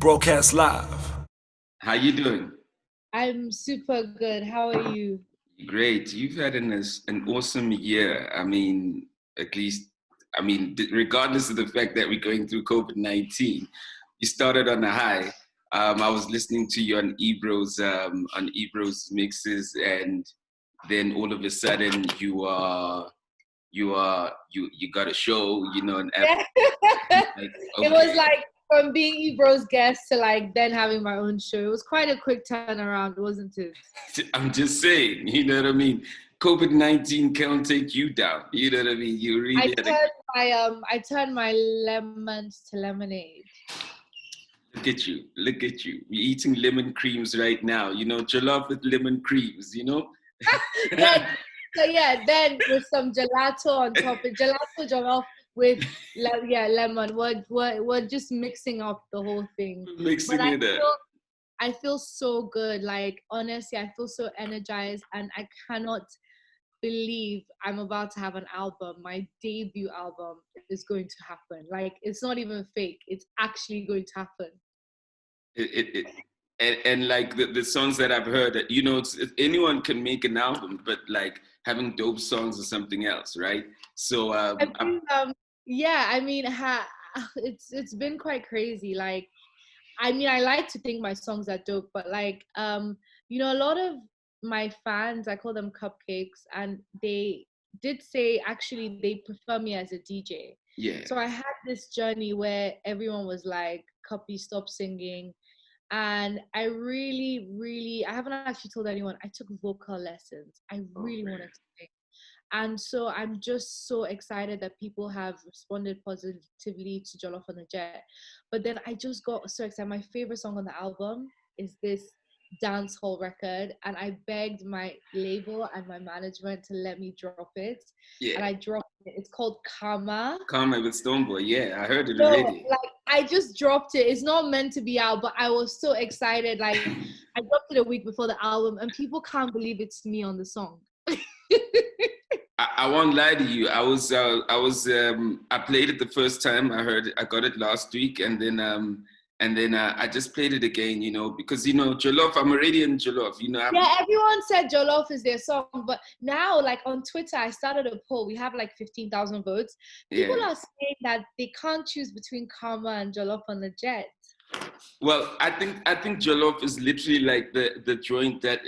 Broadcast live. How you doing? I'm super good. How are you? Great. You've had an awesome year. I mean, at least, regardless of the fact that we're going through COVID-19, you started on a high. I was listening to you on Ebro's mixes, and then all of a sudden you got a show, an Yeah. like, It was okay. like from being Ebro's guest to like then having my own show. It was quite a quick turnaround, wasn't it? I'm just saying, you know what I mean? COVID-19 can't take you down. You know what I mean? You really had to I turned my lemons to lemonade. look at you. Look at you. You're eating lemon creams right now. Jollof with lemon creams, Then with some gelato on top, gelato jollof with lemon. We're just mixing up the whole thing. Mixing But it up. I feel so good. Like, honestly, I feel so energized, and I cannot believe I'm about to have an album. My debut album is going to happen. Like, it's not even fake. It's actually going to happen. And like the songs that I've heard, anyone can make an album, but like having dope songs is something else, right? So it's been quite crazy. Like, I like to think my songs are dope, but like, a lot of my fans, I call them cupcakes, and they did say actually they prefer me as a DJ. yeah. So I had this journey where everyone was like, Cuppy, stop singing. And I really, really, I haven't actually told anyone, I took vocal lessons. I really wanted to sing. And so I'm just so excited that people have responded positively to Jollof on the Jet. But then I just got so excited. My favorite song on the album is this dance hall record. And I begged my label and my management to let me drop it. Yeah. And I dropped it. It's called Karma. Karma with Stoneboy. Yeah, I heard it No, already. like, I just dropped it. It's not meant to be out, but I was so excited. Like, I dropped it a week before the album, and people can't believe it's me on the song. I won't lie to you. I played it the first time. I got it last week, and then I just played it again, because Jollof. I'm already in Jollof, Yeah, everyone said Jollof is their song, but now, like, on Twitter, I started a poll. We have like 15,000 votes. People are saying that they can't choose between Karma and Jollof on the Jet. Well, I think Jollof is literally like the joint that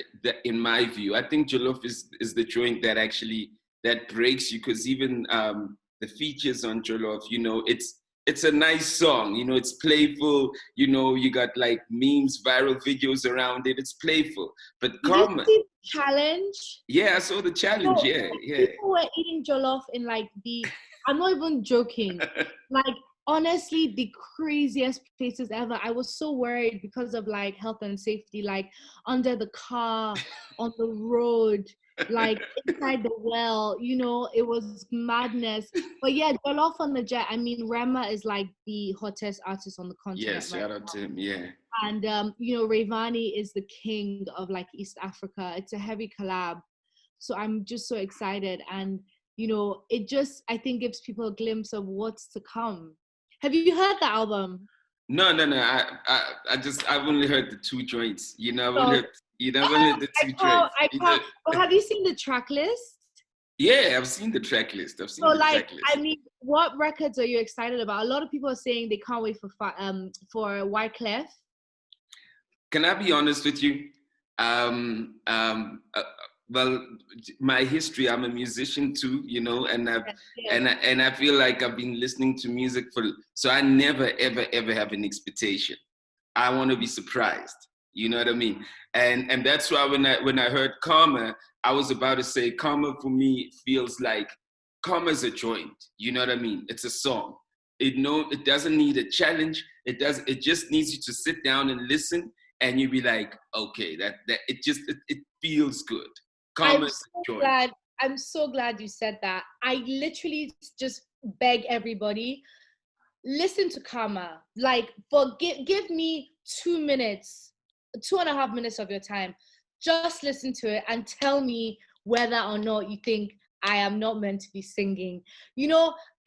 in my view, I think Jollof is the joint that actually that breaks you, because even the features on Jollof, it's a nice song, it's playful, you got like memes, viral videos around it, it's playful. But Karma, did you see the challenge? Yeah, I saw the challenge. So, yeah. People were eating jollof in like I'm not even joking, like, honestly, the craziest places ever. I was so worried because of like health and safety, like under the car, on the road, like inside the well, it was madness. But yeah, Jollof on the Jet, Rema is like the hottest artist on the continent. Yes, shout out to him, yeah. And Rayvani is the king of like East Africa. It's a heavy collab. So I'm just so excited. And it just, I think, gives people a glimpse of what's to come. Have you heard the album? No. I've only heard the two joints. I've only heard the two joints. I can't. Well, have you seen the track list? Yeah, I've seen the track list. Track list. What records are you excited about? A lot of people are saying they can't wait for Wyclef. Can I be honest with you? Well, my history, I'm a musician too, and I feel like I've been listening to music so I never, ever, ever have an expectation. I want to be surprised. You know what I mean? And that's why when I heard Karma, I was about to say Karma for me feels like Karma's a joint. You know what I mean? It's a song. It doesn't need a challenge. It just needs you to sit down and listen, and you be like, okay, that it feels good. I'm so glad you said that. I literally just beg everybody, listen to Karma. Like, give me 2 minutes, 2.5 minutes of your time. Just listen to it and tell me whether or not you think I am not meant to be singing.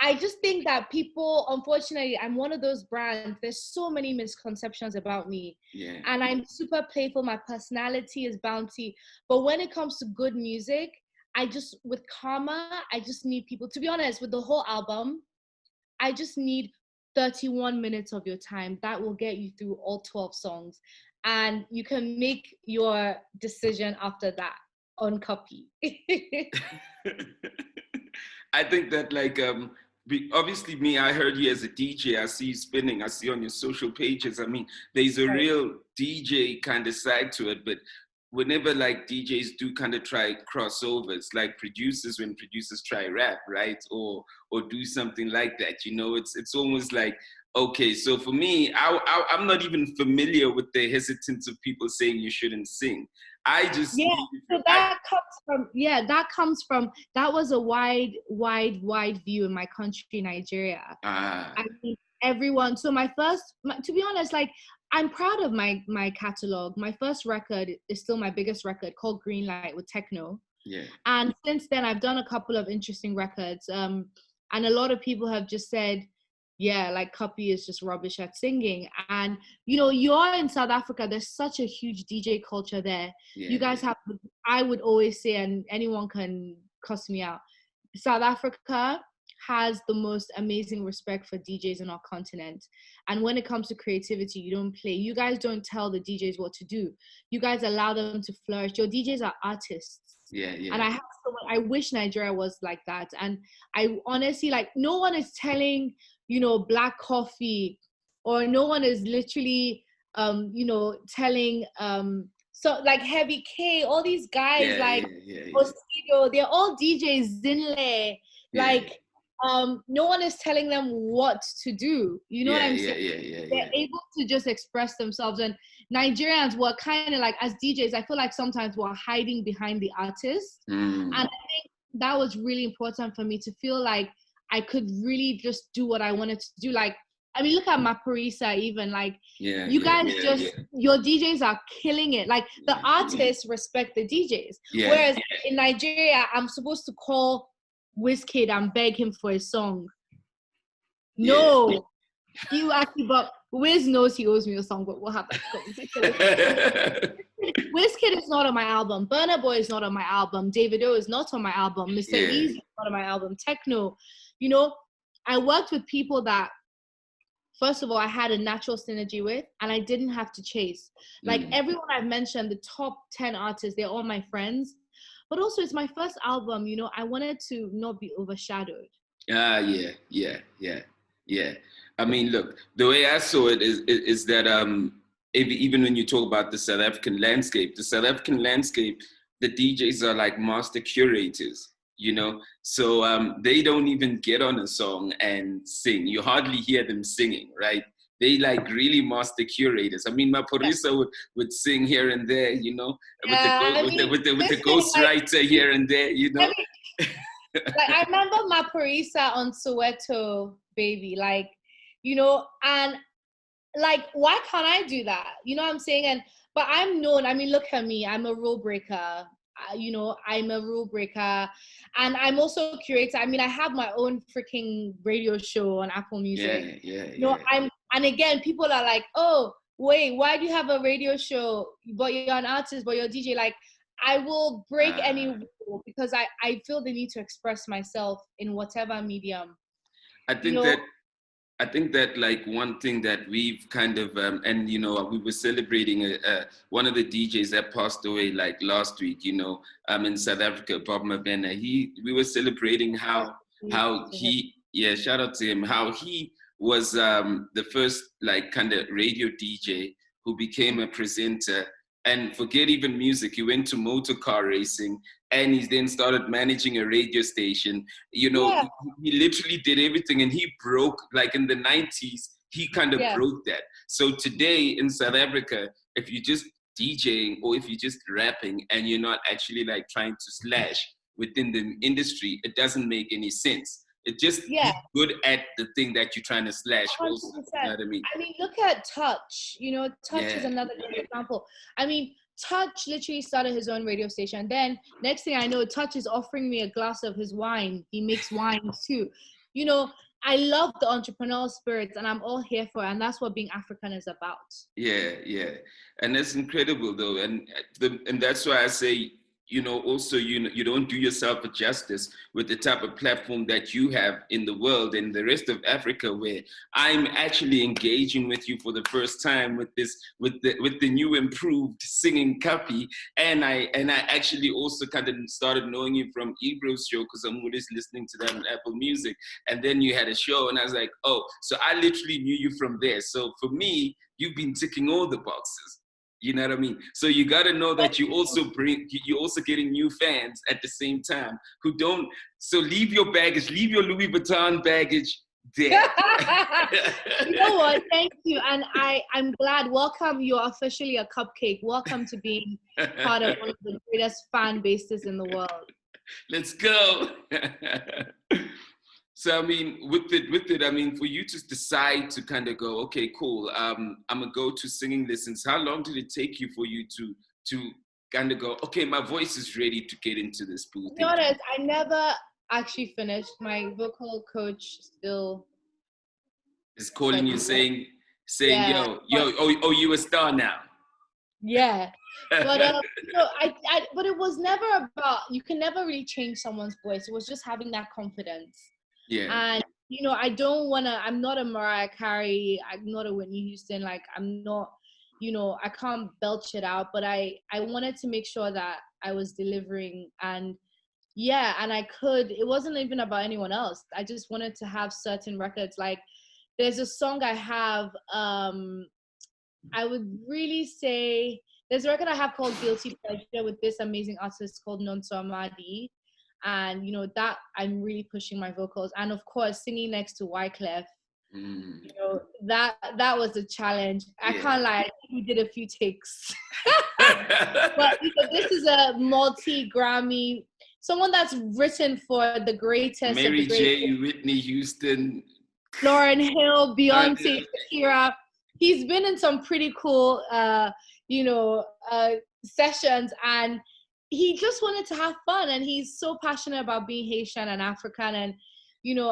I just think that people, unfortunately, I'm one of those brands. There's so many misconceptions about me. Yeah. And I'm super playful. My personality is bouncy. But when it comes to good music, with Karma, I just need people, to be honest, with the whole album, I just need 31 minutes of your time. That will get you through all 12 songs. And you can make your decision after that on Cuppy. I think that like obviously me, I heard you as a DJ. I see you spinning. I see on your social pages. I mean, there's a real DJ kind of side to it. But whenever like DJs do kind of try crossover, it's like producers when producers try rap, right? Or do something like that. You know, it's almost like, okay, so for me, I'm not even familiar with the hesitance of people saying you shouldn't sing. I just so that comes from that was a wide view in my country, Nigeria. I mean, everyone. So to be honest, like I'm proud of my catalog. My first record is still my biggest record, called Green Light with Techno. Yeah. And since then, I've done a couple of interesting records. And a lot of people have just said, yeah, like Cuppy is just rubbish at singing. And you're in South Africa, there's such a huge DJ culture there. You guys have, I would always say, and anyone can cuss me out, South Africa has the most amazing respect for DJs in our continent. And when it comes to creativity, you don't play. You guys don't tell the DJs what to do. You guys allow them to flourish. Your DJs are artists. And I wish Nigeria was like that. And I honestly, like, no one is telling, Black Coffee, or no one is literally, telling, so like Heavy K, all these guys, Ostido, they're all DJs, Zinle, like, no one is telling them what to do. You know what I'm saying? They're able to just express themselves. And Nigerians were kind of like, as DJs, I feel like sometimes we're hiding behind the artist. And I think that was really important for me to feel like I could really just do what I wanted to do. Like, I mean, look at Maparisa even, like, you guys your DJs are killing it. Like, the artists respect the DJs. Whereas in Nigeria, I'm supposed to call Wizkid and beg him for a song. No. You actually, but Wiz knows he owes me a song, but we'll have that conversation. Wizkid is not on my album. Burna Boy is not on my album. Davido is not on my album. Mr. Easy is not on my album. Techno. I worked with people that, first of all, I had a natural synergy with, and I didn't have to chase. Like, everyone I've mentioned, the top 10 artists, they're all my friends. But also, it's my first album, I wanted to not be overshadowed. Yeah. I mean, look, the way I saw it is that even when you talk about the South African landscape, the DJs are like master curators, so they don't even get on a song and sing. You hardly hear them singing, right? They like really master curators. I mean, Maparisa would sing here and there, with the ghostwriter here and there, Like, I remember Maparisa on Soweto, baby, like, and like, why can't I do that? You know what I'm saying? But I'm known. I mean, look at me. I'm a rule breaker. I'm a rule breaker, and I'm also a curator. I mean, I have my own freaking radio show on Apple Music. And again, people are like, oh, wait, why do you have a radio show? But you're an artist, but you're a DJ. Like, I will break any rule because I feel the need to express myself in whatever medium. I think that like one thing that we've kind of, we were celebrating one of the DJs that passed away like last week, in South Africa, Bob Mabena. We were celebrating how he, shout out to him, how he was the first like kind of radio DJ who became a presenter. And forget even music, he went to motor car racing, and he then started managing a radio station. He literally did everything, and he broke, like in the 90s, he kind of broke that. So today in South Africa, if you're just DJing or if you're just rapping and you're not actually like trying to slash within the industry, it doesn't make any sense. It just be good at the thing that you're trying to slash. Also, you know what I mean? I mean, look at Touch. Touch is another good example. I mean, Touch literally started his own radio station. Then next thing I know, Touch is offering me a glass of his wine. He makes wine too. I love the entrepreneurial spirits, and I'm all here for it, and that's what being African is about. Yeah, and that's incredible though, and that's why I say, also you don't do yourself a justice with the type of platform that you have in the world and the rest of Africa, where I'm actually engaging with you for the first time with the new improved singing Cuppy, and I actually also kind of started knowing you from Ibro's show because I'm always listening to that on Apple Music, and then you had a show, and I was like, oh, so I literally knew you from there. So for me, you've been ticking all the boxes. You know what I mean? So you got to know that you're also getting new fans at the same time who don't. So leave your baggage, leave your Louis Vuitton baggage there. You know what? Thank you, and I'm glad. Welcome. You're officially a cupcake. Welcome to being part of one of the greatest fan bases in the world. Let's go. So I mean, with it, I mean, for you to decide to kind of go, okay, cool, I'm gonna go to singing lessons. How long did it take you for you to kind of go, okay, my voice is ready to get into this pool? To be honest, I never actually finished. My vocal coach still is calling you, saying, yeah, yo, you a star now. Yeah, but but it was never about. You can never really change someone's voice. It was just having that confidence. Yeah. And I don't wanna. I'm not a Mariah Carey. I'm not a Whitney Houston. Like I'm not. I can't belch it out. But I wanted to make sure that I was delivering, and yeah, and I could. It wasn't even about anyone else. I just wanted to have certain records. Like there's a song I have. I would really say there's a record I have called Guilty Pleasure with this amazing artist called Nonso Amadi. And, that I'm really pushing my vocals. And of course, singing next to Wyclef, that was a challenge. I can't lie, I think we did a few takes. But this is a multi-Grammy, someone that's written for the greatest Mary of the greatest. J, Whitney Houston, Lauryn Hill, Beyonce, Shakira. He's been in some pretty cool, sessions, and he just wanted to have fun. And he's so passionate about being Haitian and African, and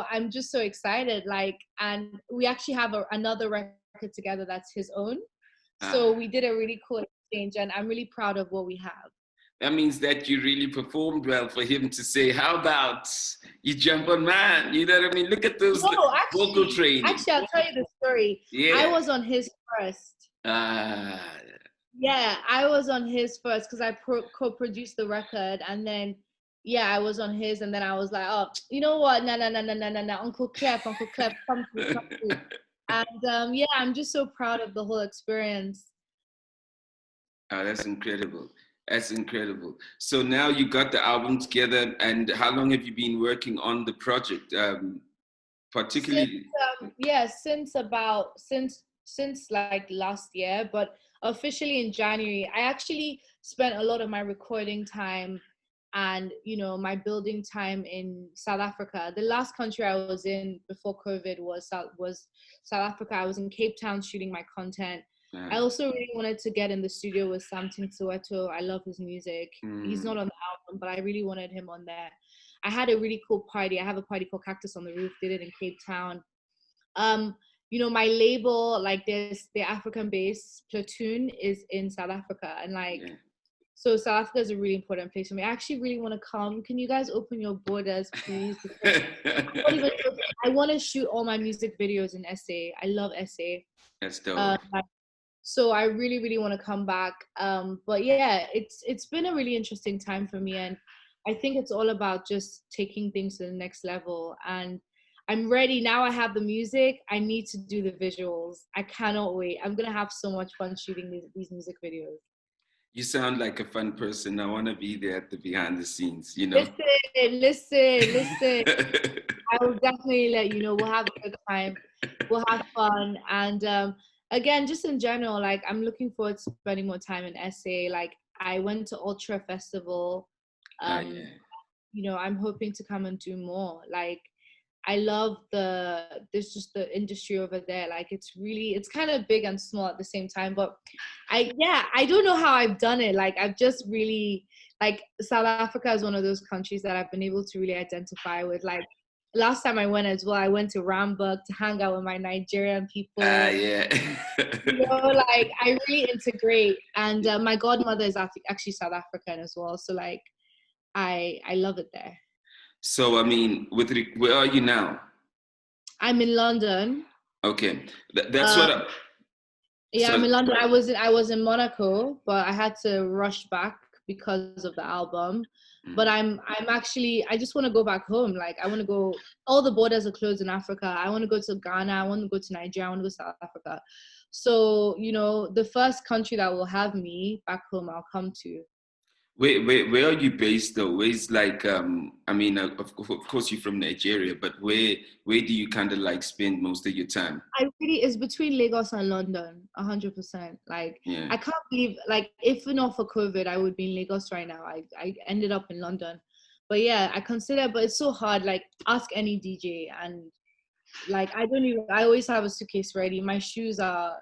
I'm just so excited. Like, and we actually have another record together that's his own. So we did a really cool exchange, and I'm really proud of what we have. That means that you really performed well for him to say, how about you jump on man? You know what I mean? Look at those vocal training. Actually, I'll tell you the story. Yeah. I was on his first. Yeah, I was on his first because I co-produced the record. And then, I was on his. And then I was like, oh, you know what? No. Uncle Clef, come through. And I'm just so proud of the whole experience. Oh, that's incredible. That's incredible. So now you got the album together, and how long have you been working on the project, particularly? Since like last year, but officially in January. I actually spent a lot of my recording time and my building time in South Africa. The last country I was in before COVID was South Africa. I was in Cape Town shooting my content. I also really wanted to get in the studio with Samting Soweto. I love his music. He's not on the album, but I really wanted him on there. I had a really cool party. I have a party called Cactus on the Roof. Did it in Cape Town. My label, like the African base Platoon is in South Africa. And so South Africa is a really important place for me. I actually really want to come. Can you guys open your borders, please? I want to shoot all my music videos in SA. I love SA. That's dope. So I really, really want to come back. But yeah, it's been a really interesting time for me. And I think it's all about just taking things to the next level. And I'm ready. Now I have the music. I need to do the visuals. I cannot wait. I'm going to have so much fun shooting these music videos. You sound like a fun person. I want to be there at the behind the scenes, Listen. I will definitely let you know. We'll have a good time. We'll have fun. And again, just in general, like I'm looking forward to spending more time in SA. Like I went to Ultra Festival. I'm hoping to come and do more. Like I love there's just the industry over there. Like it's kind of big and small at the same time. But I don't know how I've done it. Like I've just really, like South Africa is one of those countries that I've been able to really identify with. Like last time I went as well, I went to Ramburg to hang out with my Nigerian people. Yeah. You know, like I really integrate, and my godmother is actually South African as well. So like, I love it there. So I mean, where are you now? I'm in London. Okay, that's what. Yeah, I'm So in London. I was in Monaco, but I had to rush back because of the album. But I'm actually I just want to go back home. Like I want to go. All the borders are closed in Africa. I want to go to Ghana. I want to go to Nigeria. I want to go to South Africa. So you know, the first country that will have me back home, I'll come to. where are you based though? Where's like I mean, of course you're from Nigeria, but where do you kind of like spend most of your time? I really it's between Lagos and London, 100%. Like Yeah. I can't believe, like if not for COVID, I would be in Lagos right now. I ended up in London, but yeah, I consider. But it's so hard. Like ask any DJ, and like I don't even. I always have a suitcase ready. My shoes are.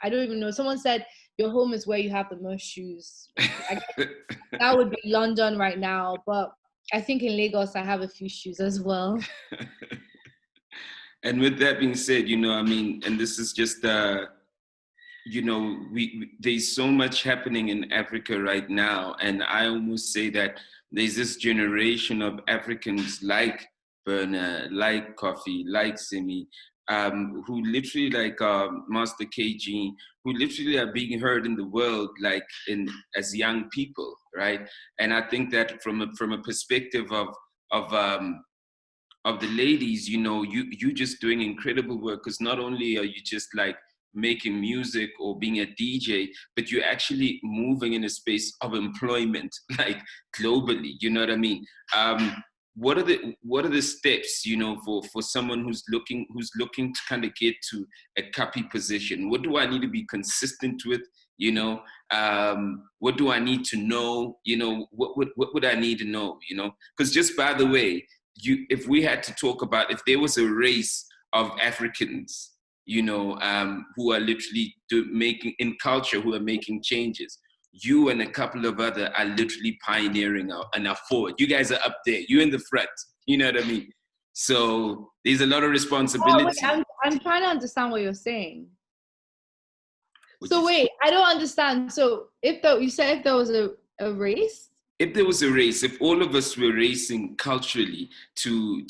I don't even know. Someone said your home is where you have the most shoes. I guess that would be London right now, but I think in Lagos I have a few shoes as well. And with that being said, you know, I mean, and this is just you know, there's so much happening in Africa right now, and I almost say that there's this generation of Africans like Burner, like Coffee, like Simi, who literally like Master KG, who literally are being heard in the world like in as young people, right? And I think that from a perspective of the ladies, you know, you just doing incredible work, because not only are you just like making music or being a DJ, but you're actually moving in a space of employment, like globally. You know what I mean? What are the steps, you know, for someone who's looking to kind of get to a Cuppy position? What do I need to be consistent with? You know, what do I need to know? You know, what would I need to know? You know, because just by the way, if we had to talk about if there was a race of Africans, you know, who are literally making in culture, who are making changes, you and a couple of other are literally pioneering and are forward. You guys are up there. You're in the front. You know what I mean? So there's a lot of Oh wait, responsibility. I'm trying to understand what you're saying. Which So is, wait, I don't understand. So you said if there was a race? if there was a race, if all of us were racing culturally to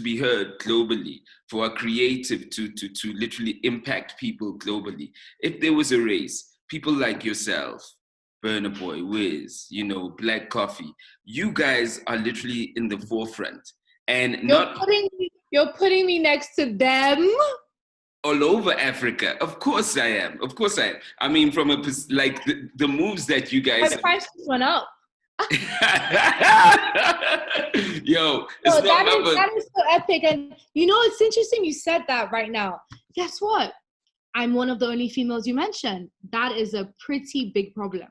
be heard globally, for our creative to literally impact people globally, if there was a race, people like yourself, Burner Boy, Wiz, you know, Black Coffee, you guys are literally in the forefront, and not You're putting me next to them. all over Africa. Of course I am. Of course I am. I mean, from like the moves that you guys. My price just went up. Yo, No, it's not about. that is so epic. And you know, it's interesting you said that right now. Guess what? I'm one of the only females you mentioned. That is a pretty big problem.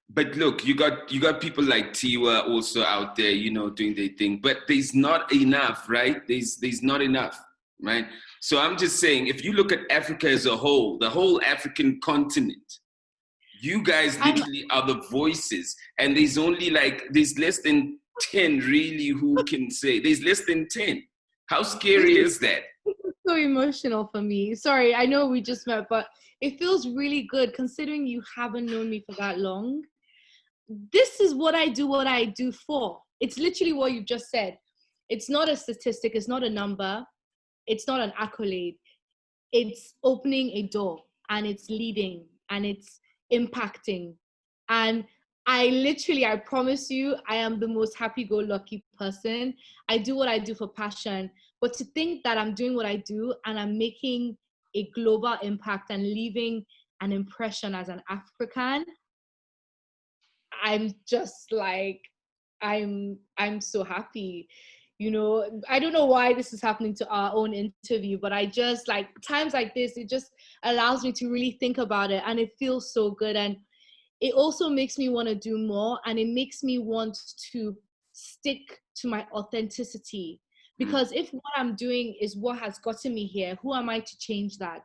But look, you got people like Tiwa also out there, you know, doing their thing. But there's not enough, right? There's not enough, right? So I'm just saying, if you look at Africa as a whole, the whole African continent, you guys literally are the voices, and there's less than 10 really who can say. There's less than 10. How scary is that? So emotional for me. Sorry, I know we just met, but it feels really good considering you haven't known me for that long. This is what I do for. It's literally what you've just said. It's not a statistic, it's not a number, it's not an accolade. It's opening a door, and it's leading, and it's impacting. And I promise you, I am the most happy-go-lucky person. I do what I do for passion. But to think that I'm doing what I do and I'm making a global impact and leaving an impression as an African, I'm just like, I'm so happy. You know, I don't know why this is happening to our own interview, but I just like times like this, it just allows me to really think about it, and it feels so good. And it also makes me want to do more, and it makes me want to stick to my authenticity. Because if what I'm doing is what has gotten me here, who am I to change that?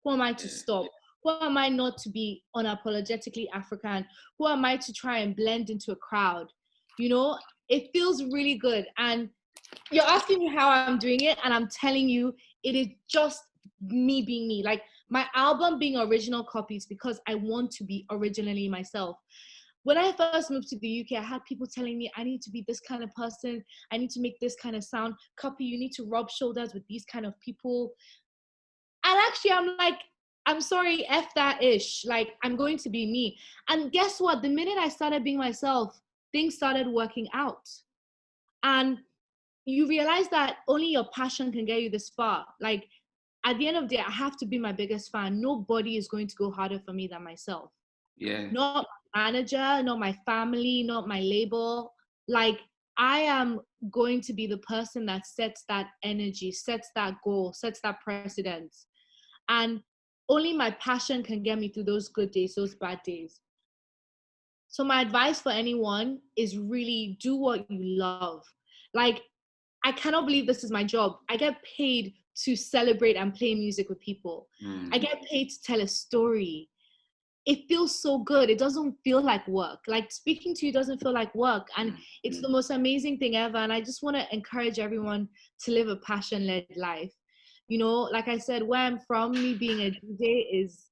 Who am I to stop? Who am I not to be unapologetically African? Who am I to try and blend into a crowd? You know, it feels really good. And You're asking me how I'm doing it, and I'm telling you, it is just me being me. Like my album being original copies because I want to be originally myself. When I first moved to the UK, I had people telling me I need to be this kind of person. I need to make this kind of sound. Cuppy, you need to rub shoulders with these kind of people. And actually, I'm like, I'm sorry, F that ish. Like, I'm going to be me. And guess what? The minute I started being myself, things started working out. And you realize that only your passion can get you this far. Like, at the end of the day, I have to be my biggest fan. Nobody is going to go harder for me than myself. Yeah. Not my manager, not my family, not my label. Like, I am going to be the person that sets that energy, sets that goal, sets that precedence. And only my passion can get me through those good days, those bad days. So my advice for anyone is really do what you love. Like, I cannot believe this is my job. I get paid to celebrate and play music with people. I get paid to tell a story. It feels so good. It doesn't feel like work. Like speaking to you doesn't feel like work. And it's the most amazing thing ever. And I just want to encourage everyone to live a passion-led life. You know, like I said, where I'm from, me being a DJ is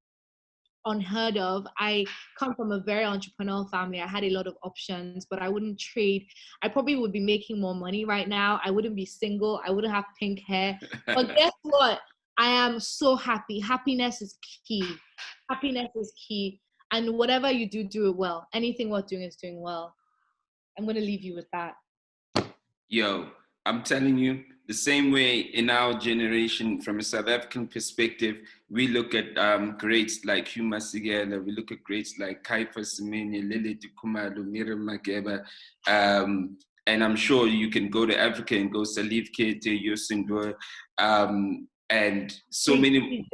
unheard of. I come from a very entrepreneurial family. I had a lot of options, but I wouldn't trade. I probably would be making more money right now. I wouldn't be single. I wouldn't have pink hair. But guess what? I am so happy. Happiness is key. Happiness is key. And whatever you do, do it well. Anything worth doing is doing well. I'm going to leave you with that. Yo, I'm telling you, the same way in our generation, from a South African perspective, we look at greats like Hugh Masekela, we look at greats like Kaifa Semenya, Lily Tukumalo, Miriam Makeba, and I'm sure you can go to Africa and go Salif Keita, Yosindor, and so many.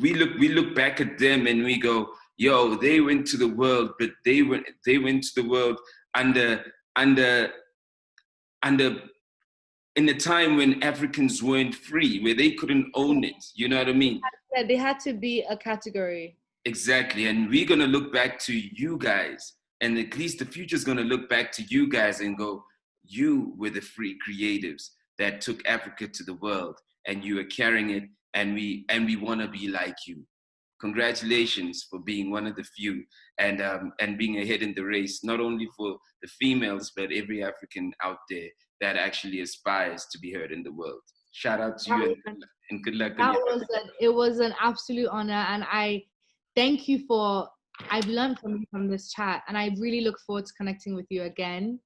We look back at them and we go, yo, they went to the world, but they went to the world under in a time when Africans weren't free, where they couldn't own it. You know what I mean? They had to be a category. Exactly. And we're going to look back to you guys. And at least the future's going to look back to you guys and go, you were the free creatives that took Africa to the world, and you are carrying it. And we want to be like you. Congratulations for being one of the few and being ahead in the race, not only for the females, but every African out there that actually aspires to be heard in the world. Shout out to you and good luck. It was an absolute honor, and I thank you for, I've learned from you from this chat, and I really look forward to connecting with you again.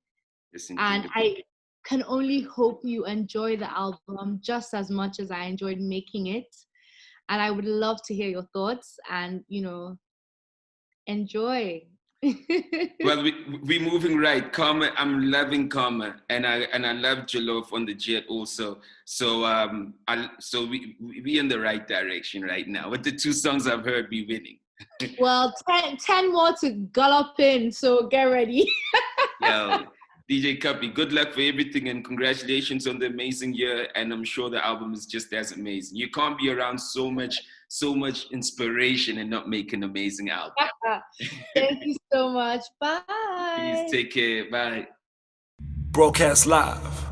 And I can only hope you enjoy the album just as much as I enjoyed making it. And I would love to hear your thoughts and, you know, enjoy. Well, we're moving right. Karma, I'm loving Karma, and I love Jollof on the jet also. So so we in the right direction right now. With the 2 songs I've heard, we winning. Well, 10 more to gallop in, so get ready. Yo, DJ Cuppy, good luck for everything and congratulations on the amazing year. And I'm sure the album is just as amazing. You can't be around so much inspiration and not make an amazing album. Thank you so much. Bye. Please take care. Bye. Broadcast live